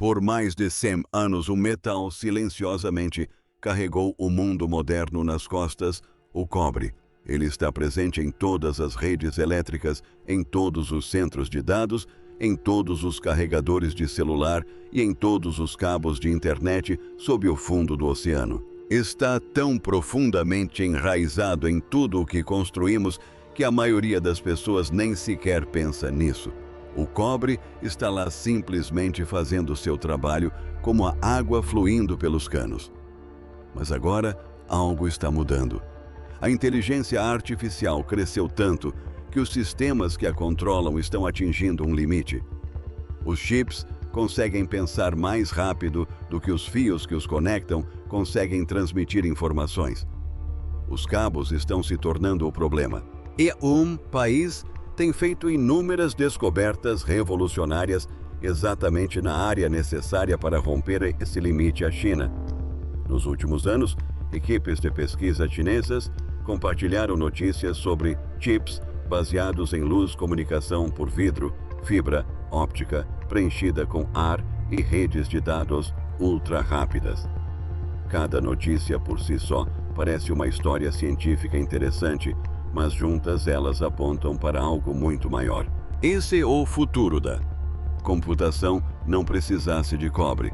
Por mais de 100 anos, o metal silenciosamente carregou o mundo moderno nas costas, o cobre. Ele está presente em todas as redes elétricas, em todos os centros de dados, em todos os carregadores de celular e em todos os cabos de internet sob o fundo do oceano. Está tão profundamente enraizado em tudo o que construímos que a maioria das pessoas nem sequer pensa nisso. O cobre está lá simplesmente fazendo seu trabalho como a água fluindo pelos canos. Mas agora algo está mudando. A inteligência artificial cresceu tanto que os sistemas que a controlam estão atingindo um limite. Os chips conseguem pensar mais rápido do que os fios que os conectam conseguem transmitir informações. Os cabos estão se tornando o problema. E um país tem feito inúmeras descobertas revolucionárias exatamente na área necessária para romper esse limite: a China. Nos últimos anos, equipes de pesquisa chinesas compartilharam notícias sobre chips baseados em luz, comunicação por vidro, fibra óptica preenchida com ar e redes de dados ultra rápidas. Cada notícia por si só parece uma história científica interessante, mas juntas elas apontam para algo muito maior. Esse é o futuro da computação não precisasse de cobre.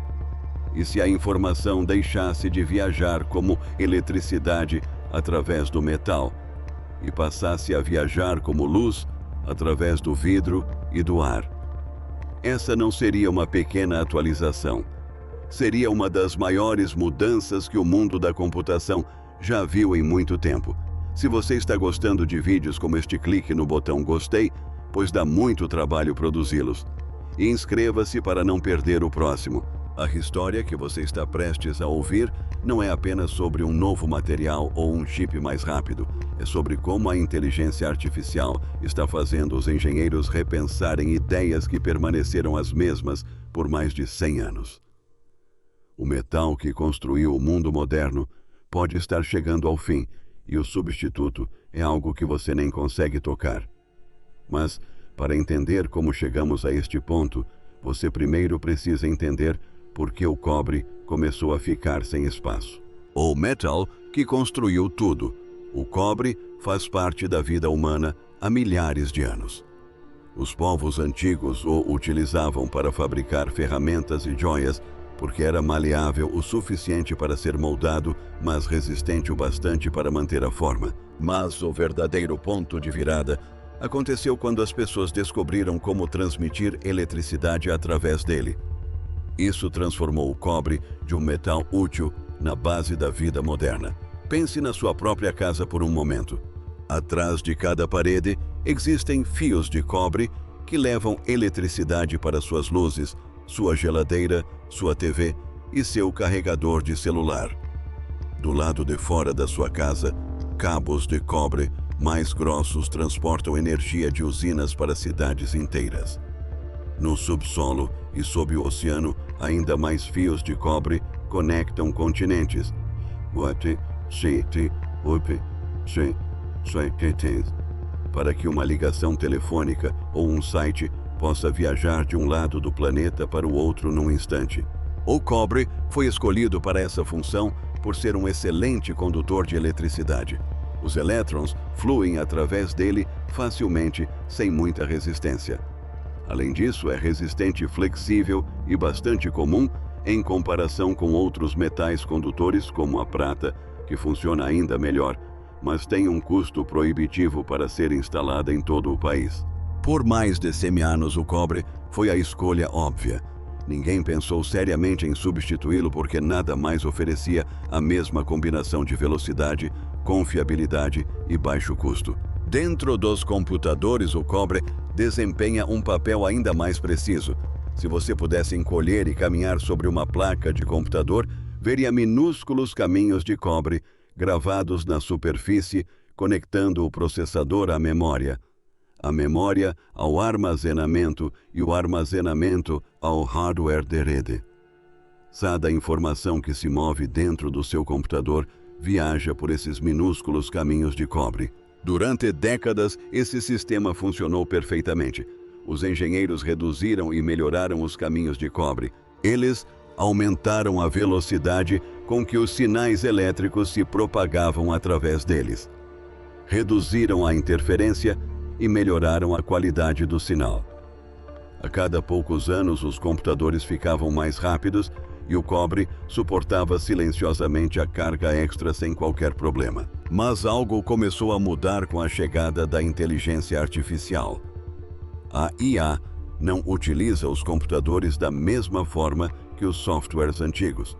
E se a informação deixasse de viajar como eletricidade através do metal e passasse a viajar como luz através do vidro e do ar? Essa não seria uma pequena atualização. Seria uma das maiores mudanças que o mundo da computação já viu em muito tempo. Se você está gostando de vídeos como este, clique no botão gostei, pois dá muito trabalho produzi-los. E inscreva-se para não perder o próximo. A história que você está prestes a ouvir não é apenas sobre um novo material ou um chip mais rápido. É sobre como a inteligência artificial está fazendo os engenheiros repensarem ideias que permaneceram as mesmas por mais de 100 anos. O metal que construiu o mundo moderno pode estar chegando ao fim, e o substituto é algo que você nem consegue tocar. Mas, para entender como chegamos a este ponto, você primeiro precisa entender por que o cobre começou a ficar sem espaço. O metal que construiu tudo. O cobre faz parte da vida humana há milhares de anos. Os povos antigos o utilizavam para fabricar ferramentas e joias, porque era maleável o suficiente para ser moldado, mas resistente o bastante para manter a forma. Mas o verdadeiro ponto de virada aconteceu quando as pessoas descobriram como transmitir eletricidade através dele. Isso transformou o cobre de um metal útil na base da vida moderna. Pense na sua própria casa por um momento. Atrás de cada parede existem fios de cobre que levam eletricidade para suas luzes, sua geladeira, sua TV e seu carregador de celular. Do lado de fora da sua casa, cabos de cobre mais grossos transportam energia de usinas para cidades inteiras. No subsolo e sob o oceano, ainda mais fios de cobre conectam continentes. Para que uma ligação telefônica ou um site possa viajar de um lado do planeta para o outro num instante. O cobre foi escolhido para essa função por ser um excelente condutor de eletricidade. Os elétrons fluem através dele facilmente, sem muita resistência. Além disso, é resistente e flexível e bastante comum em comparação com outros metais condutores, como a prata, que funciona ainda melhor, mas tem um custo proibitivo para ser instalada em todo o país. Por mais de 100 anos, o cobre foi a escolha óbvia. Ninguém pensou seriamente em substituí-lo porque nada mais oferecia a mesma combinação de velocidade, confiabilidade e baixo custo. Dentro dos computadores, o cobre desempenha um papel ainda mais preciso. Se você pudesse encolher e caminhar sobre uma placa de computador, veria minúsculos caminhos de cobre gravados na superfície, conectando o processador à memória, a memória ao armazenamento e o armazenamento ao hardware de rede. Cada informação que se move dentro do seu computador viaja por esses minúsculos caminhos de cobre. Durante décadas, esse sistema funcionou perfeitamente. Os engenheiros reduziram e melhoraram os caminhos de cobre, Eles aumentaram a velocidade com que os sinais elétricos se propagavam através deles, reduziram a interferência e melhoraram a qualidade do sinal. A cada poucos anos, os computadores ficavam mais rápidos e o cobre suportava silenciosamente a carga extra sem qualquer problema. Mas algo começou a mudar com a chegada da inteligência artificial. A IA não utiliza os computadores da mesma forma que os softwares antigos.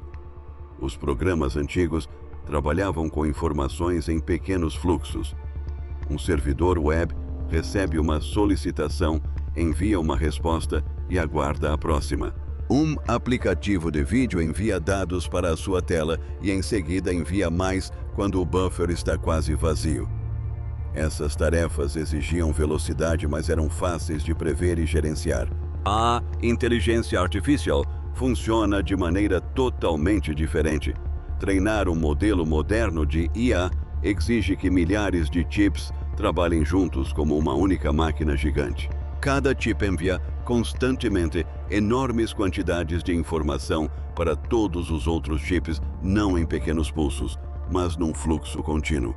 Os programas antigos trabalhavam com informações em pequenos fluxos. Um servidor web recebe uma solicitação, envia uma resposta e aguarda a próxima. Um aplicativo de vídeo envia dados para a sua tela e em seguida envia mais quando o buffer está quase vazio. Essas tarefas exigiam velocidade, mas eram fáceis de prever e gerenciar. A inteligência artificial funciona de maneira totalmente diferente. Treinar um modelo moderno de IA exige que milhares de chips trabalhem juntos como uma única máquina gigante. Cada chip envia constantemente enormes quantidades de informação para todos os outros chips, não em pequenos pulsos, mas num fluxo contínuo.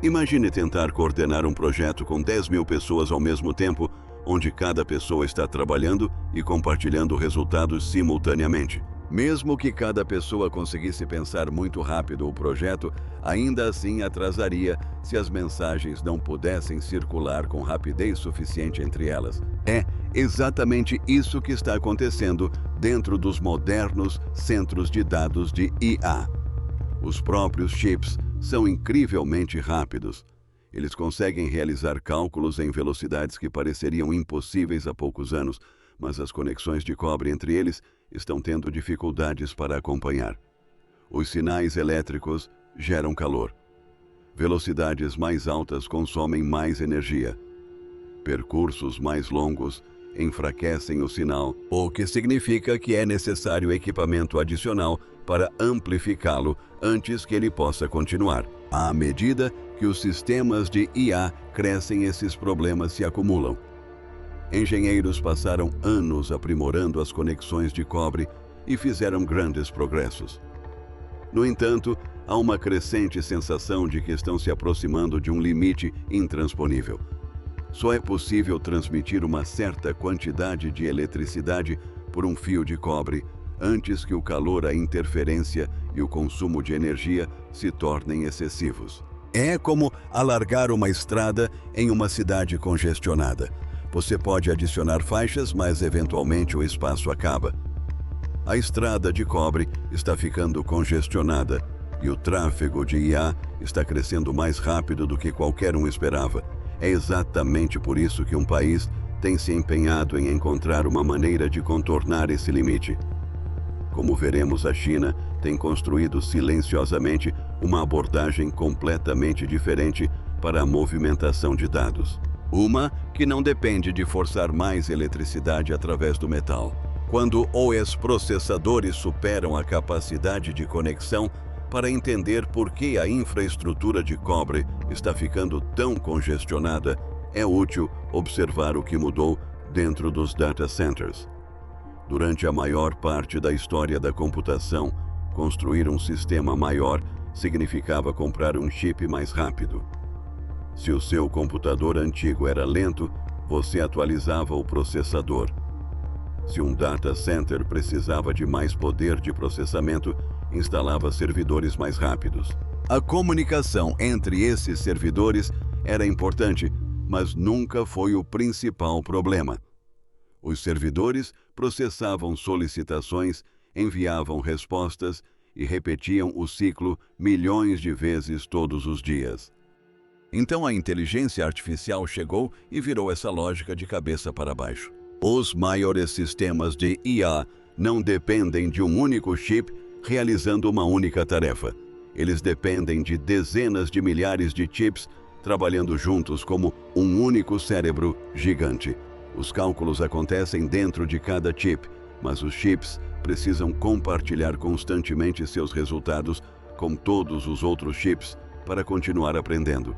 Imagine tentar coordenar um projeto com 10.000 pessoas ao mesmo tempo, onde cada pessoa está trabalhando e compartilhando resultados simultaneamente. Mesmo que cada pessoa conseguisse pensar muito rápido o projeto, ainda assim atrasaria se as mensagens não pudessem circular com rapidez suficiente entre elas. É exatamente isso que está acontecendo dentro dos modernos centros de dados de IA. Os próprios chips são incrivelmente rápidos. Eles conseguem realizar cálculos em velocidades que pareceriam impossíveis há poucos anos, mas as conexões de cobre entre eles estão tendo dificuldades para acompanhar. Os sinais elétricos geram calor. Velocidades mais altas consomem mais energia. Percursos mais longos enfraquecem o sinal, o que significa que é necessário equipamento adicional para amplificá-lo antes que ele possa continuar. À medida que os sistemas de IA crescem, esses problemas se acumulam. Engenheiros passaram anos aprimorando as conexões de cobre e fizeram grandes progressos. No entanto, há uma crescente sensação de que estão se aproximando de um limite intransponível. Só é possível transmitir uma certa quantidade de eletricidade por um fio de cobre antes que o calor, a interferência e o consumo de energia se tornem excessivos. É como alargar uma estrada em uma cidade congestionada. Você pode adicionar faixas, mas eventualmente o espaço acaba. A estrada de cobre está ficando congestionada e o tráfego de IA está crescendo mais rápido do que qualquer um esperava. É exatamente por isso que um país tem se empenhado em encontrar uma maneira de contornar esse limite. Como veremos, a China tem construído silenciosamente uma abordagem completamente diferente para a movimentação de dados. Uma que não depende de forçar mais eletricidade através do metal. Quando os processadores superam a capacidade de conexão, para entender por que a infraestrutura de cobre está ficando tão congestionada, é útil observar o que mudou dentro dos data centers. Durante a maior parte da história da computação, construir um sistema maior significava comprar um chip mais rápido. Se o seu computador antigo era lento, você atualizava o processador. Se um data center precisava de mais poder de processamento, instalava servidores mais rápidos. A comunicação entre esses servidores era importante, mas nunca foi o principal problema. Os servidores processavam solicitações, enviavam respostas e repetiam o ciclo milhões de vezes todos os dias. Então a inteligência artificial chegou e virou essa lógica de cabeça para baixo. Os maiores sistemas de IA não dependem de um único chip realizando uma única tarefa. Eles dependem de dezenas de milhares de chips trabalhando juntos como um único cérebro gigante. Os cálculos acontecem dentro de cada chip, mas os chips precisam compartilhar constantemente seus resultados com todos os outros chips para continuar aprendendo.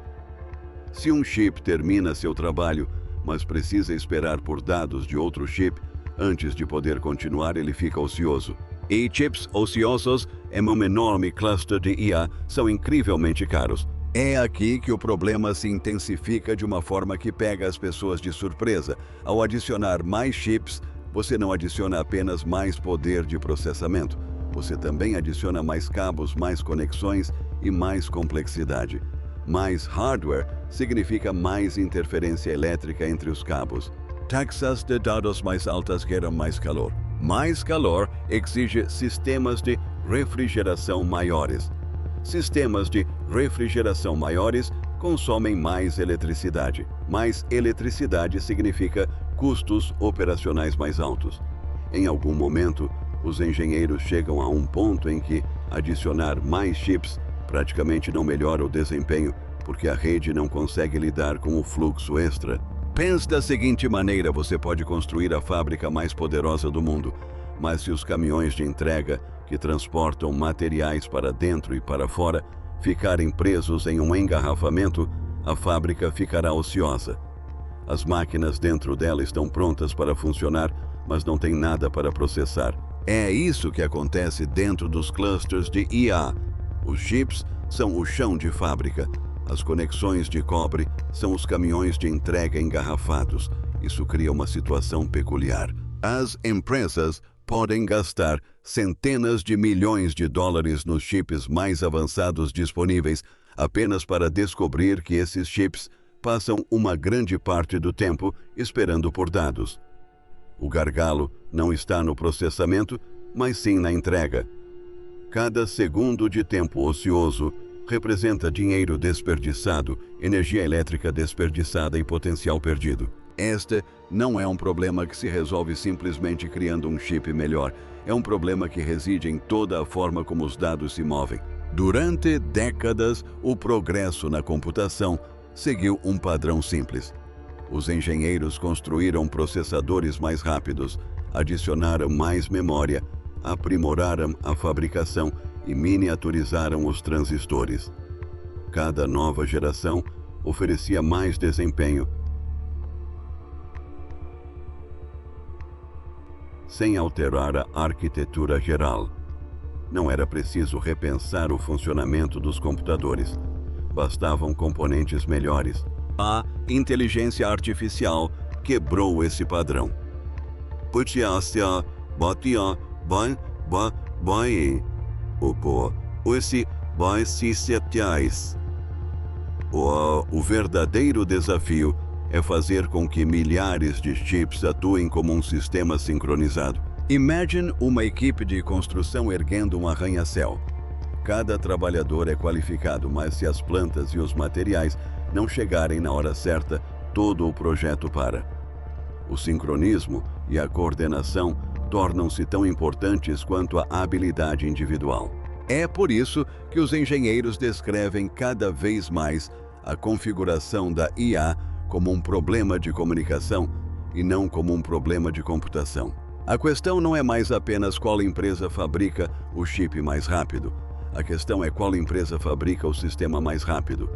Se um chip termina seu trabalho, mas precisa esperar por dados de outro chip, Antes de poder continuar, ele fica ocioso. E chips ociosos em um enorme cluster de IA são incrivelmente caros. É aqui que o problema se intensifica de uma forma que pega as pessoas de surpresa. Ao adicionar mais chips, você não adiciona apenas mais poder de processamento. Você também adiciona mais cabos, mais conexões e mais complexidade. Mais hardware significa mais interferência elétrica entre os cabos. Taxas de dados mais altas geram mais calor. Mais calor exige sistemas de refrigeração maiores. Sistemas de refrigeração maiores consomem mais eletricidade. Mais eletricidade significa custos operacionais mais altos. Em algum momento, os engenheiros chegam a um ponto em que adicionar mais chips praticamente não melhora o desempenho, porque a rede não consegue lidar com o fluxo extra. Pense da seguinte maneira: você pode construir a fábrica mais poderosa do mundo, mas se os caminhões de entrega que transportam materiais para dentro e para fora ficarem presos em um engarrafamento, a fábrica ficará ociosa. As máquinas dentro dela estão prontas para funcionar, mas não tem nada para processar. É isso que acontece dentro dos clusters de IA. Os chips são o chão de fábrica. As conexões de cobre são os caminhões de entrega engarrafados. Isso cria uma situação peculiar. As empresas podem gastar centenas de milhões de dólares nos chips mais avançados disponíveis apenas para descobrir que esses chips passam uma grande parte do tempo esperando por dados. O gargalo não está no processamento, mas sim na entrega. Cada segundo de tempo ocioso representa dinheiro desperdiçado, energia elétrica desperdiçada e potencial perdido. Este não é um problema que se resolve simplesmente criando um chip melhor. É um problema que reside em toda a forma como os dados se movem. Durante décadas, o progresso na computação seguiu um padrão simples. Os engenheiros construíram processadores mais rápidos, adicionaram mais memória, aprimoraram a fabricação e miniaturizaram os transistores. Cada nova geração oferecia mais desempenho, sem alterar a arquitetura geral. Não era preciso repensar o funcionamento dos computadores. Bastavam componentes melhores. A inteligência artificial quebrou esse padrão. O verdadeiro desafio é fazer com que milhares de chips atuem como um sistema sincronizado. Imagine uma equipe de construção erguendo um arranha-céu. Cada trabalhador é qualificado, mas se as plantas e os materiais não chegarem na hora certa, todo o projeto para. O sincronismo e a coordenação tornam-se tão importantes quanto a habilidade individual. É por isso que os engenheiros descrevem cada vez mais a configuração da IA como um problema de comunicação e não como um problema de computação. A questão não é mais apenas qual empresa fabrica o chip mais rápido. A questão é qual empresa fabrica o sistema mais rápido.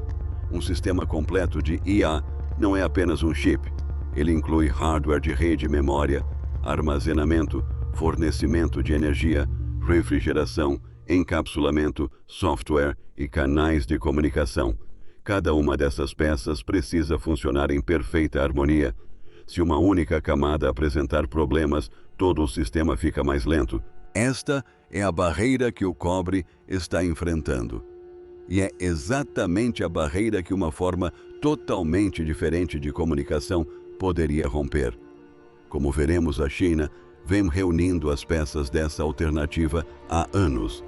Um sistema completo de IA não é apenas um chip. Ele inclui hardware de rede, memória, armazenamento, fornecimento de energia, refrigeração, encapsulamento, software e canais de comunicação. Cada uma dessas peças precisa funcionar em perfeita harmonia. Se uma única camada apresentar problemas, todo o sistema fica mais lento. Esta é a barreira que o cobre está enfrentando. E é exatamente a barreira que uma forma totalmente diferente de comunicação poderia romper. Como veremos, a China vem reunindo as peças dessa alternativa há anos.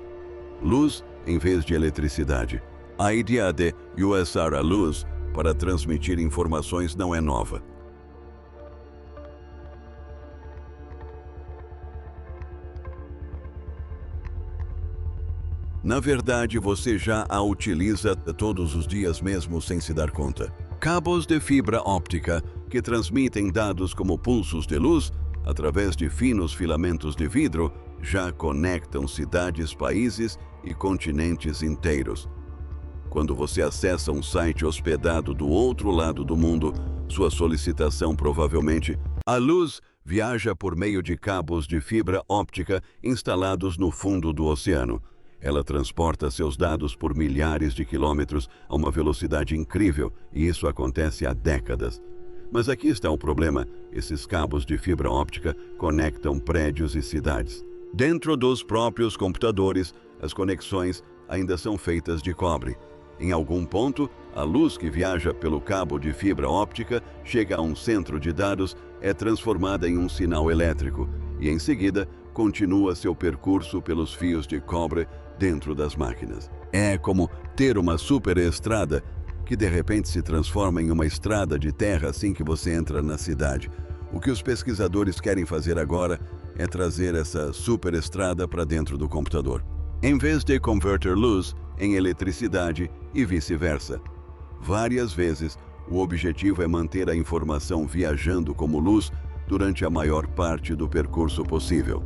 Luz em vez de eletricidade. A ideia de usar a luz para transmitir informações não é nova. Na verdade, você já a utiliza todos os dias mesmo sem se dar conta. Cabos de fibra óptica que transmitem dados como pulsos de luz através de finos filamentos de vidro já conectam cidades, países e continentes inteiros. Quando você acessa um site hospedado do outro lado do mundo, sua solicitação provavelmente: a luz viaja por meio de cabos de fibra óptica instalados no fundo do oceano. Ela transporta seus dados por milhares de quilômetros a uma velocidade incrível, e isso acontece há décadas. Mas aqui está o problema: esses cabos de fibra óptica conectam prédios e cidades. Dentro dos próprios computadores, as conexões ainda são feitas de cobre. Em algum ponto, a luz que viaja pelo cabo de fibra óptica chega a um centro de dados, é transformada em um sinal elétrico e, em seguida, continua seu percurso pelos fios de cobre dentro das máquinas. É como ter uma superestrada que de repente se transforma em uma estrada de terra assim que você entra na cidade. O que os pesquisadores querem fazer agora é trazer essa superestrada para dentro do computador, em vez de converter luz em eletricidade e vice-versa. Várias vezes, o objetivo é manter a informação viajando como luz durante a maior parte do percurso possível.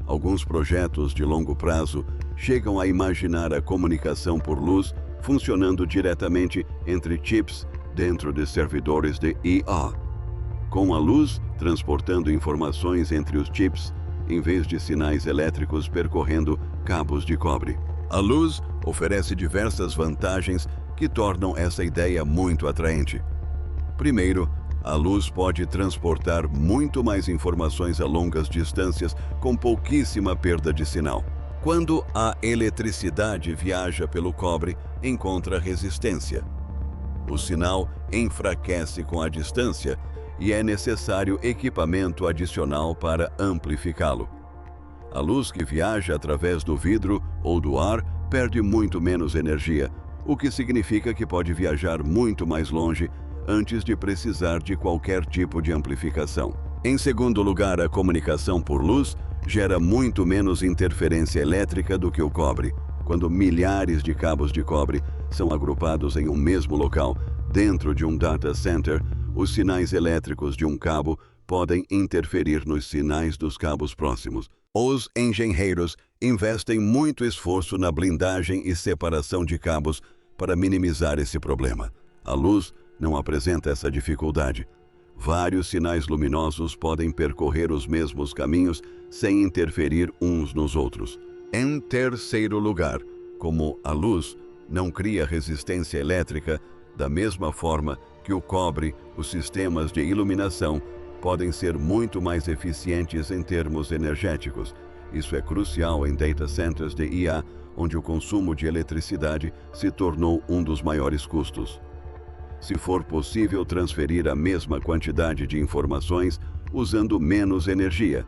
Alguns projetos de longo prazo chegam a imaginar a comunicação por luz funcionando diretamente entre chips dentro de servidores de IA, com a luz transportando informações entre os chips, em vez de sinais elétricos percorrendo cabos de cobre. A luz oferece diversas vantagens que tornam essa ideia muito atraente. Primeiro, a luz pode transportar muito mais informações a longas distâncias com pouquíssima perda de sinal. Quando a eletricidade viaja pelo cobre, encontra resistência. O sinal enfraquece com a distância e é necessário equipamento adicional para amplificá-lo. A luz que viaja através do vidro ou do ar perde muito menos energia, o que significa que pode viajar muito mais longe antes de precisar de qualquer tipo de amplificação. Em segundo lugar, a comunicação por luz gera muito menos interferência elétrica do que o cobre. Quando milhares de cabos de cobre são agrupados em um mesmo local, dentro de um data center, os sinais elétricos de um cabo podem interferir nos sinais dos cabos próximos. Os engenheiros investem muito esforço na blindagem e separação de cabos para minimizar esse problema. A luz não apresenta essa dificuldade. Vários sinais luminosos podem percorrer os mesmos caminhos sem interferir uns nos outros. Em terceiro lugar, como a luz não cria resistência elétrica, da mesma forma que o cobre, os sistemas de iluminação podem ser muito mais eficientes em termos energéticos. Isso é crucial em data centers de IA, onde o consumo de eletricidade se tornou um dos maiores custos. Se for possível transferir a mesma quantidade de informações usando menos energia,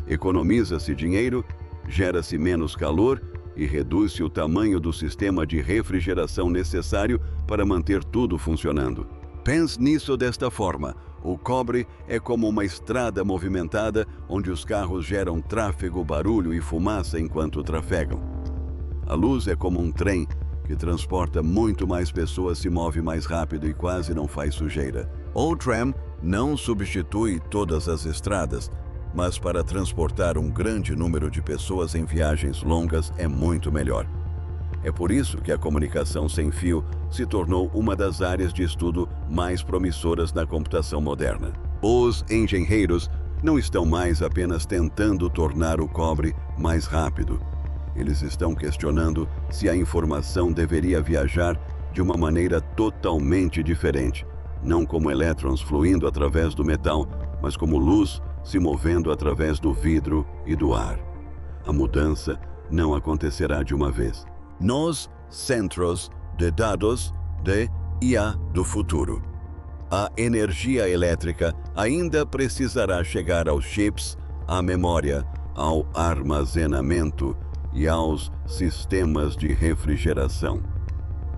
economiza-se dinheiro, gera-se menos calor e reduz-se o tamanho do sistema de refrigeração necessário para manter tudo funcionando. Pense nisso desta forma: o cobre é como uma estrada movimentada onde os carros geram tráfego, barulho e fumaça enquanto trafegam. A luz é como um trem que transporta muito mais pessoas, se move mais rápido e quase não faz sujeira. O tram não substitui todas as estradas, mas para transportar um grande número de pessoas em viagens longas é muito melhor. É por isso que a comunicação sem fio se tornou uma das áreas de estudo mais promissoras na computação moderna. Os engenheiros não estão mais apenas tentando tornar o cobre mais rápido. Eles estão questionando se a informação deveria viajar de uma maneira totalmente diferente, não como elétrons fluindo através do metal, mas como luz se movendo através do vidro e do ar. A mudança não acontecerá de uma vez. Nos centros de dados de IA do futuro, a energia elétrica ainda precisará chegar aos chips, à memória, ao armazenamento e aos sistemas de refrigeração.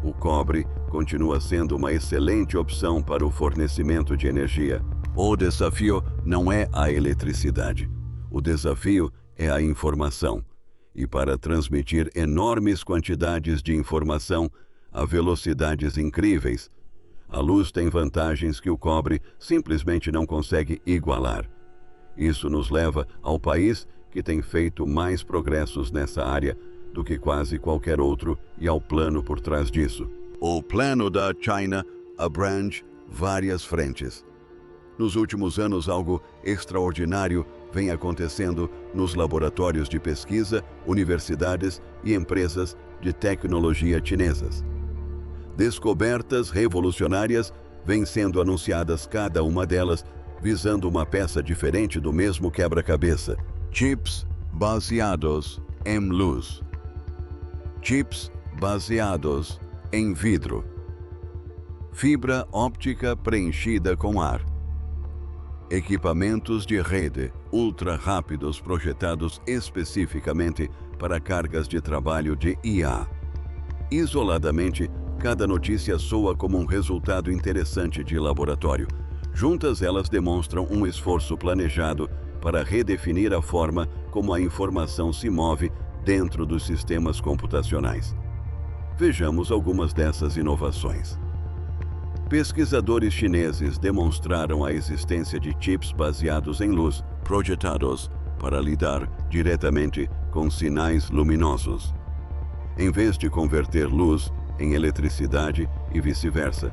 O cobre continua sendo uma excelente opção para o fornecimento de energia. O desafio não é a eletricidade. O desafio é a informação. E para transmitir enormes quantidades de informação a velocidades incríveis, a luz tem vantagens que o cobre simplesmente não consegue igualar. Isso nos leva ao país que tem feito mais progressos nessa área do que quase qualquer outro e ao plano por trás disso. O plano da China abrange várias frentes. Nos últimos anos, algo extraordinário vem acontecendo nos laboratórios de pesquisa, universidades e empresas de tecnologia chinesas. Descobertas revolucionárias vêm sendo anunciadas, cada uma delas visando uma peça diferente do mesmo quebra-cabeça. Chips baseados em luz. Chips baseados em vidro. Fibra óptica preenchida com ar. Equipamentos de rede ultra rápidos projetados especificamente para cargas de trabalho de IA. Isoladamente, cada notícia soa como um resultado interessante de laboratório. Juntas, elas demonstram um esforço planejado para redefinir a forma como a informação se move dentro dos sistemas computacionais. Vejamos algumas dessas inovações. Pesquisadores chineses demonstraram a existência de chips baseados em luz, projetados para lidar diretamente com sinais luminosos, em vez de converter luz em eletricidade e vice-versa.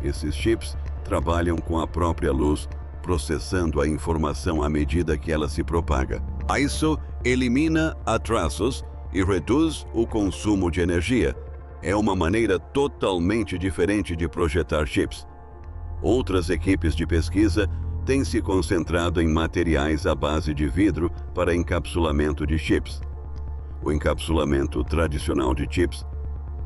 Esses chips trabalham com a própria luz, processando a informação à medida que ela se propaga. Isso elimina atrasos e reduz o consumo de energia. É uma maneira totalmente diferente de projetar chips. Outras equipes de pesquisa têm se concentrado em materiais à base de vidro para encapsulamento de chips. O encapsulamento tradicional de chips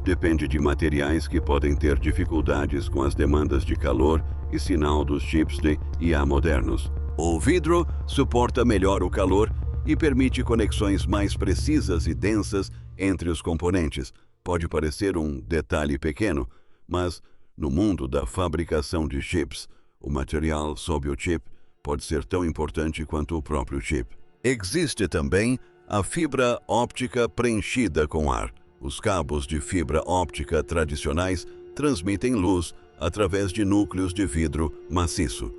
depende de materiais que podem ter dificuldades com as demandas de calor e sinal dos chips de IA modernos. O vidro suporta melhor o calor e permite conexões mais precisas e densas entre os componentes. Pode parecer um detalhe pequeno, mas no mundo da fabricação de chips, o material sob o chip pode ser tão importante quanto o próprio chip. Existe também a fibra óptica preenchida com ar. Os cabos de fibra óptica tradicionais transmitem luz através de núcleos de vidro maciço.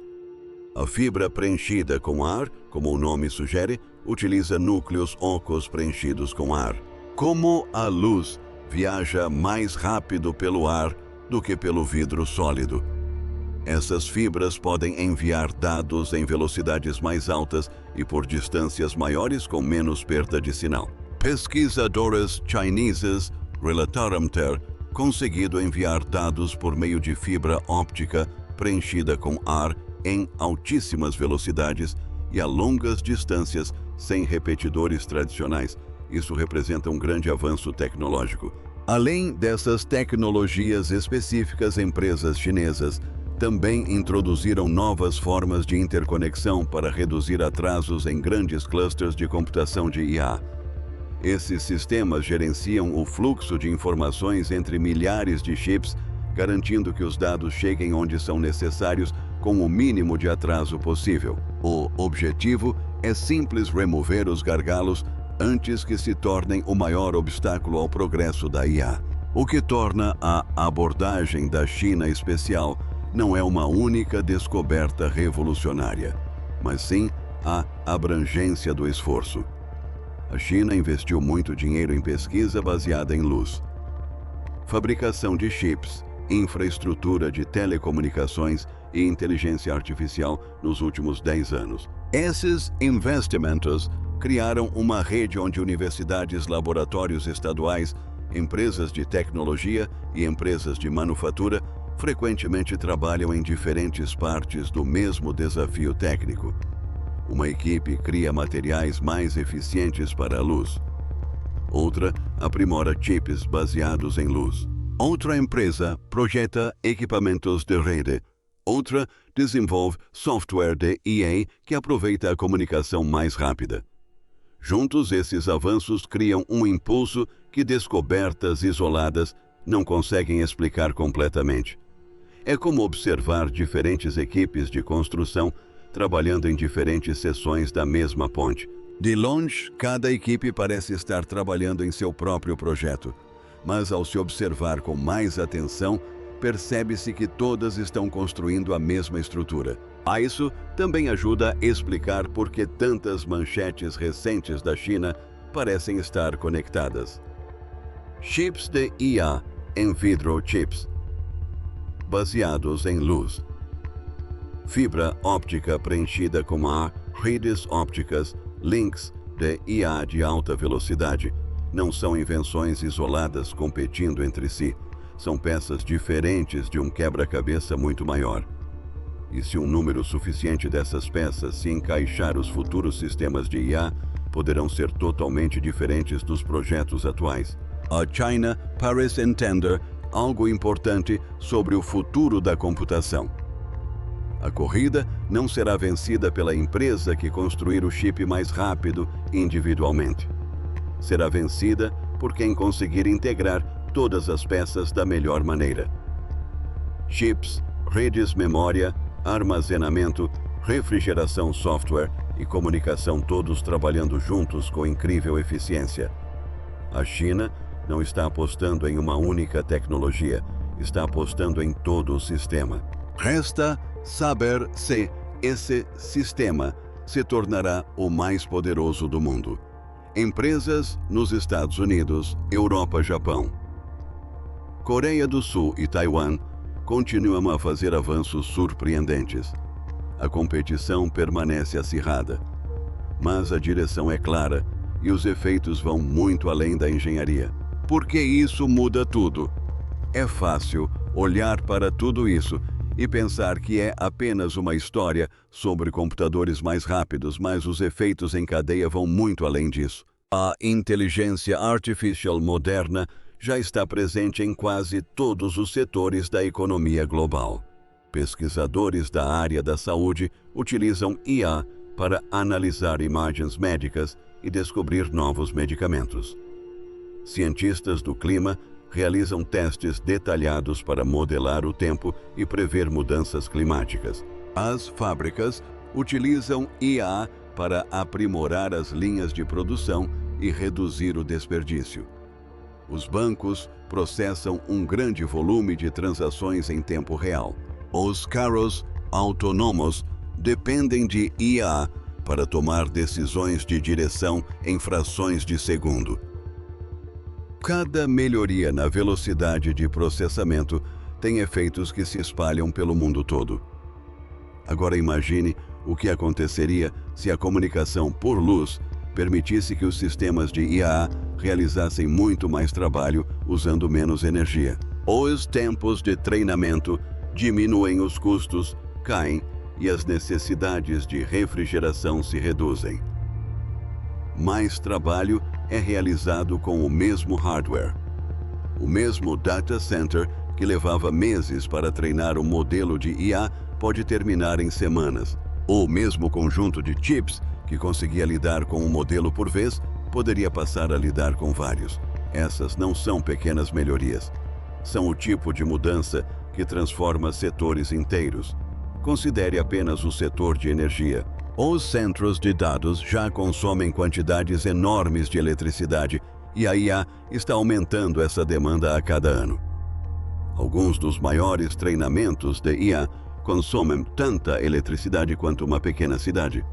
A fibra preenchida com ar, como o nome sugere, utiliza núcleos ocos preenchidos com ar. Como a luz viaja mais rápido pelo ar do que pelo vidro sólido, essas fibras podem enviar dados em velocidades mais altas e por distâncias maiores com menos perda de sinal. Pesquisadores chineses relataram ter conseguido enviar dados por meio de fibra óptica preenchida com ar em altíssimas velocidades e a longas distâncias sem repetidores tradicionais. Isso representa um grande avanço tecnológico. Além dessas tecnologias específicas, empresas chinesas também introduziram novas formas de interconexão para reduzir atrasos em grandes clusters de computação de IA. Esses sistemas gerenciam o fluxo de informações entre milhares de chips, garantindo que os dados cheguem onde são necessários com o mínimo de atraso possível. O objetivo é simples: remover os gargalos antes que se tornem o maior obstáculo ao progresso da IA. O que torna a abordagem da China especial não é uma única descoberta revolucionária, mas sim a abrangência do esforço. A China investiu muito dinheiro em pesquisa baseada em luz, fabricação de chips, infraestrutura de telecomunicações e inteligência artificial nos últimos 10 anos. Esses investimentos criaram uma rede onde universidades, laboratórios estaduais, empresas de tecnologia e empresas de manufatura frequentemente trabalham em diferentes partes do mesmo desafio técnico. Uma equipe cria materiais mais eficientes para a luz. Outra aprimora chips baseados em luz. Outra empresa projeta equipamentos de rede. Outra desenvolve software de IA que aproveita a comunicação mais rápida. Juntos, esses avanços criam um impulso que descobertas isoladas não conseguem explicar completamente. É como observar diferentes equipes de construção trabalhando em diferentes seções da mesma ponte. De longe, cada equipe parece estar trabalhando em seu próprio projeto, mas ao se observar com mais atenção, percebe-se que todas estão construindo a mesma estrutura. Isso também ajuda a explicar por que tantas manchetes recentes da China parecem estar conectadas. Chips de IA em vidro chips, baseados em luz. fibra óptica preenchida com ar, redes ópticas, links de IA de alta velocidade. Não são invenções isoladas competindo entre si. São peças diferentes de um quebra-cabeça muito maior. E se um número suficiente dessas peças se encaixar, os futuros sistemas de IA poderão ser totalmente diferentes dos projetos atuais. A China parece entender algo importante sobre o futuro da computação. A corrida não será vencida pela empresa que construir o chip mais rápido individualmente. Será vencida por quem conseguir integrar todas as peças da melhor maneira. Chips, redes memória, armazenamento, refrigeração, software e comunicação, todos trabalhando juntos com incrível eficiência. A China não está apostando em uma única tecnologia, está apostando em todo o sistema. Resta saber se esse sistema se tornará o mais poderoso do mundo. Empresas nos Estados Unidos, Europa, Japão, Coreia do Sul e Taiwan continuam a fazer avanços surpreendentes. A competição permanece acirrada, mas a direção é clara e os efeitos vão muito além da engenharia. Porque isso muda tudo. É fácil olhar para tudo isso e pensar que é apenas uma história sobre computadores mais rápidos, mas os efeitos em cadeia vão muito além disso. A inteligência artificial moderna já está presente em quase todos os setores da economia global. Pesquisadores da área da saúde utilizam IA para analisar imagens médicas e descobrir novos medicamentos. Cientistas do clima realizam testes detalhados para modelar o tempo e prever mudanças climáticas. As fábricas utilizam IA para aprimorar as linhas de produção e reduzir o desperdício. Os bancos processam um grande volume de transações em tempo real. Os carros autônomos dependem de IA para tomar decisões de direção em frações de segundo. Cada melhoria na velocidade de processamento tem efeitos que se espalham pelo mundo todo. Agora imagine o que aconteceria se a comunicação por luz permitisse que os sistemas de IA realizassem muito mais trabalho usando menos energia. Os tempos de treinamento diminuem, os custos caem e as necessidades de refrigeração se reduzem. Mais trabalho é realizado com o mesmo hardware. O mesmo data center que levava meses para treinar um modelo de IA pode terminar em semanas. O mesmo conjunto de chips que conseguia lidar com um modelo por vez poderia passar a lidar com vários. Essas não são pequenas melhorias. São o tipo de mudança que transforma setores inteiros. Considere apenas o setor de energia. Os centros de dados já consomem quantidades enormes de eletricidade e a IA está aumentando essa demanda a cada ano. Alguns dos maiores treinamentos de IA consomem tanta eletricidade quanto uma pequena cidade.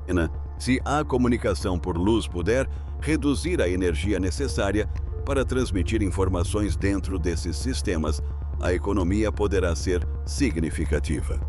Se a comunicação por luz puder reduzir a energia necessária para transmitir informações dentro desses sistemas, a economia poderá ser significativa.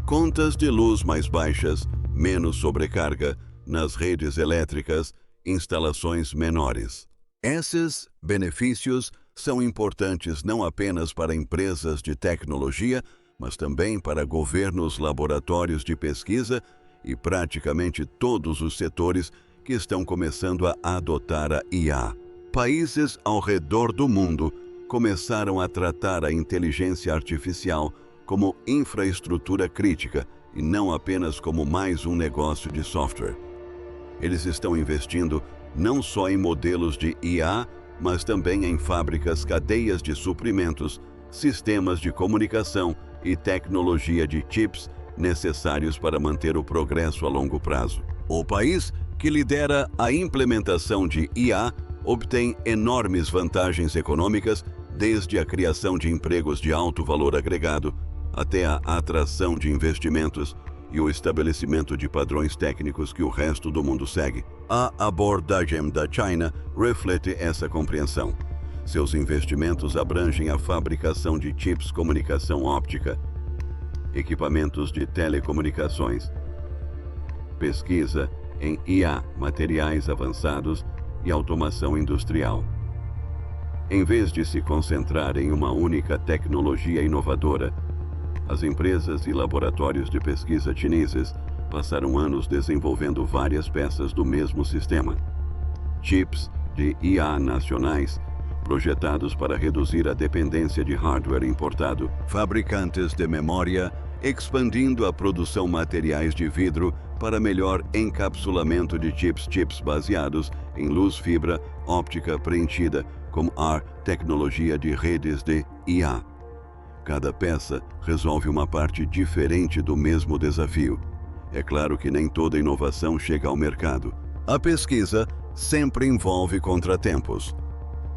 Contas de luz mais baixas, menos sobrecarga nas redes elétricas, instalações menores. Esses benefícios são importantes não apenas para empresas de tecnologia, mas também para governos, laboratórios de pesquisa e praticamente todos os setores que estão começando a adotar a IA. Países ao redor do mundo começaram a tratar a inteligência artificial como infraestrutura crítica e não apenas como mais um negócio de software. Eles estão investindo não só em modelos de IA, mas também em fábricas, cadeias de suprimentos, sistemas de comunicação e tecnologia de chips necessários para manter o progresso a longo prazo. O país que lidera a implementação de IA obtém enormes vantagens econômicas, desde a criação de empregos de alto valor agregado até a atração de investimentos e o estabelecimento de padrões técnicos que o resto do mundo segue. A abordagem da China reflete essa compreensão. Seus investimentos abrangem a fabricação de chips, comunicação óptica, equipamentos de telecomunicações, pesquisa em IA, materiais avançados e automação industrial. Em vez de se concentrar em uma única tecnologia inovadora, as empresas e laboratórios de pesquisa chineses passaram anos desenvolvendo várias peças do mesmo sistema. Chips de IA nacionais, projetados para reduzir a dependência de hardware importado. Fabricantes de memória, expandindo a produção materiais de vidro para melhor encapsulamento de chips baseados em luz fibra óptica preenchida, como AR, tecnologia de redes de IA. Cada peça resolve uma parte diferente do mesmo desafio. É claro que nem toda inovação chega ao mercado. A pesquisa sempre envolve contratempos.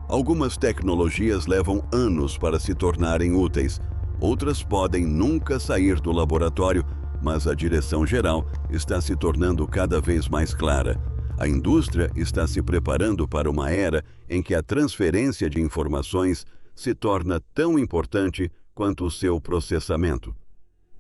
Algumas tecnologias levam anos para se tornarem úteis, outras podem nunca sair do laboratório, mas a direção geral está se tornando cada vez mais clara. A indústria está se preparando para uma era em que a transferência de informações se torna tão importante quanto o seu processamento.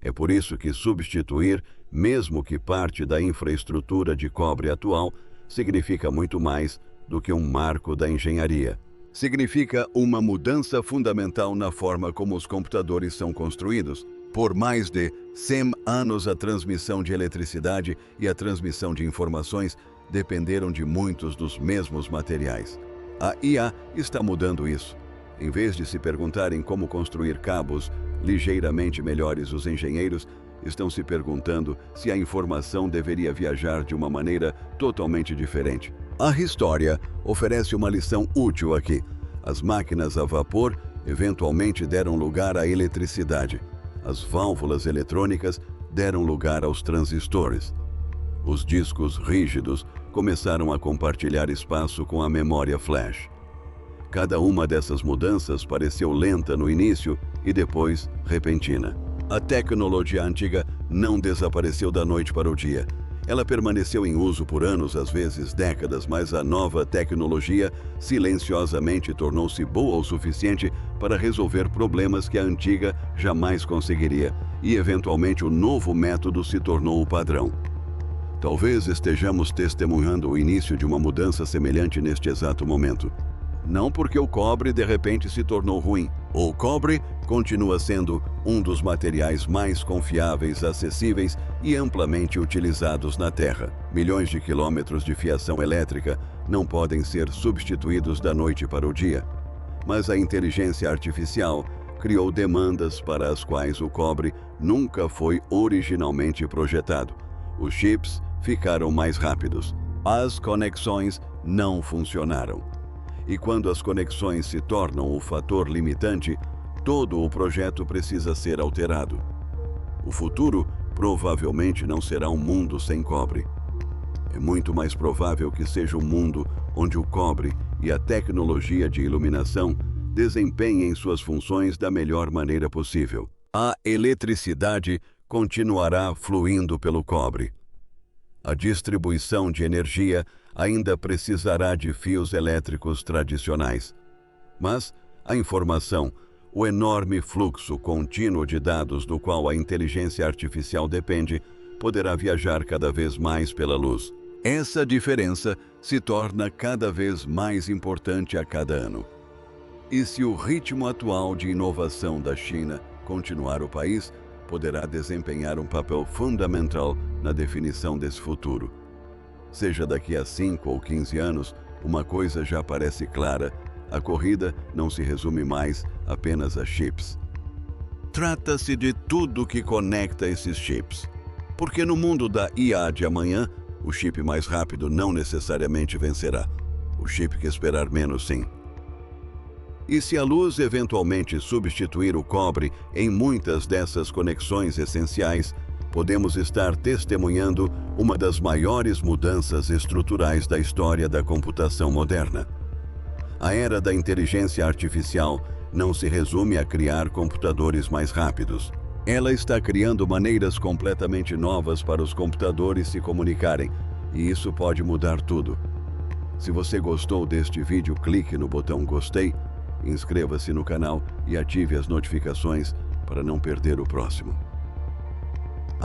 É por isso que substituir, mesmo que parte da infraestrutura de cobre atual, significa muito mais do que um marco da engenharia. Significa uma mudança fundamental na forma como os computadores são construídos. Por mais de 100 anos, a transmissão de eletricidade e a transmissão de informações dependeram de muitos dos mesmos materiais. A IA está mudando isso. Em vez de se perguntarem como construir cabos ligeiramente melhores, os engenheiros estão se perguntando se a informação deveria viajar de uma maneira totalmente diferente. A história oferece uma lição útil aqui. As máquinas a vapor eventualmente deram lugar à eletricidade. As válvulas eletrônicas deram lugar aos transistores. Os discos rígidos começaram a compartilhar espaço com a memória flash. Cada uma dessas mudanças pareceu lenta no início e depois repentina. A tecnologia antiga não desapareceu da noite para o dia. Ela permaneceu em uso por anos, às vezes décadas, mas a nova tecnologia silenciosamente tornou-se boa o suficiente para resolver problemas que a antiga jamais conseguiria, e eventualmente o novo método se tornou o padrão. Talvez estejamos testemunhando o início de uma mudança semelhante neste exato momento. Não porque o cobre de repente se tornou ruim. O cobre continua sendo um dos materiais mais confiáveis, acessíveis e amplamente utilizados na Terra. Milhões de quilômetros de fiação elétrica não podem ser substituídos da noite para o dia. Mas a inteligência artificial criou demandas para as quais o cobre nunca foi originalmente projetado. Os chips ficaram mais rápidos. As conexões não funcionaram. E quando as conexões se tornam o fator limitante, todo o projeto precisa ser alterado. O futuro provavelmente não será um mundo sem cobre. É muito mais provável que seja um mundo onde o cobre e a tecnologia de iluminação desempenhem suas funções da melhor maneira possível. A eletricidade continuará fluindo pelo cobre. A distribuição de energia ainda precisará de fios elétricos tradicionais. Mas a informação, o enorme fluxo contínuo de dados do qual a inteligência artificial depende, poderá viajar cada vez mais pela luz. Essa diferença se torna cada vez mais importante a cada ano. E se o ritmo atual de inovação da China continuar, o país poderá desempenhar um papel fundamental na definição desse futuro. Seja daqui a 5 ou 15 anos, uma coisa já parece clara: a corrida não se resume mais apenas a chips. Trata-se de tudo que conecta esses chips. Porque no mundo da IA de amanhã, o chip mais rápido não necessariamente vencerá. O chip que esperar menos, sim. E se a luz eventualmente substituir o cobre em muitas dessas conexões essenciais, podemos estar testemunhando uma das maiores mudanças estruturais da história da computação moderna. A era da inteligência artificial não se resume a criar computadores mais rápidos. Ela está criando maneiras completamente novas para os computadores se comunicarem, e isso pode mudar tudo. Se você gostou deste vídeo, clique no botão gostei, inscreva-se no canal e ative as notificações para não perder o próximo.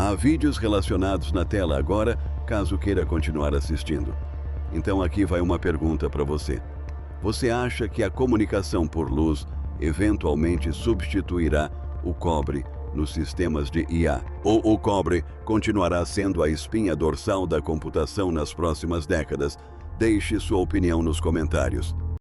Há vídeos relacionados na tela agora, caso queira continuar assistindo. Então aqui vai uma pergunta para você. Você acha que a comunicação por luz eventualmente substituirá o cobre nos sistemas de IA? Ou o cobre continuará sendo a espinha dorsal da computação nas próximas décadas? Deixe sua opinião nos comentários.